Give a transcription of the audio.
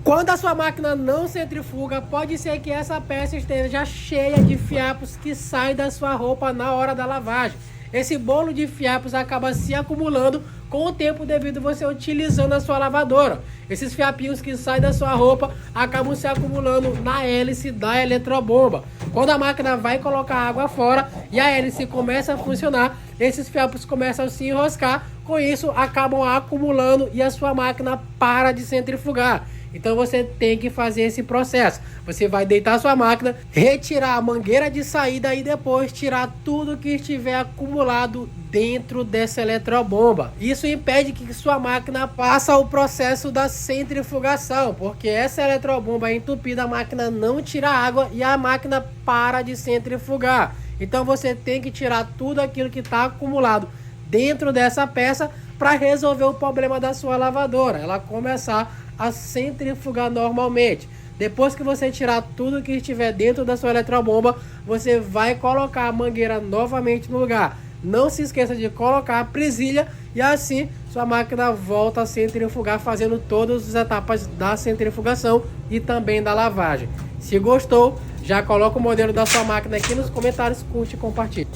Quando a sua máquina não centrifuga, pode ser que essa peça esteja cheia de fiapos que saem da sua roupa na hora da lavagem. Esse bolo de fiapos acaba se acumulando com o tempo devido você utilizando a sua lavadora. Esses fiapinhos que saem da sua roupa acabam se acumulando na hélice da eletrobomba. Quando a máquina vai colocar água fora e a hélice começa a funcionar, esses fiapos começam a se enroscar. Com isso, acabam acumulando e a sua máquina para de centrifugar. Então você tem que fazer esse processo. Você vai deitar sua máquina, retirar a mangueira de saída e depois tirar tudo que estiver acumulado dentro dessa eletrobomba. Isso impede que sua máquina faça o processo da centrifugação, porque essa eletrobomba é entupida, a máquina não tira água e a máquina para de centrifugar. Então você tem que tirar tudo aquilo que está acumulado dentro dessa peça para resolver o problema da sua lavadora, ela começar a centrifugar normalmente. Depois que você tirar tudo que estiver dentro da sua eletrobomba, você vai colocar a mangueira novamente no lugar. Não se esqueça de colocar a presilha e assim sua máquina volta a centrifugar, fazendo todas as etapas da centrifugação e também da lavagem. Se gostou, já coloca o modelo da sua máquina aqui nos comentários, curte e compartilhe.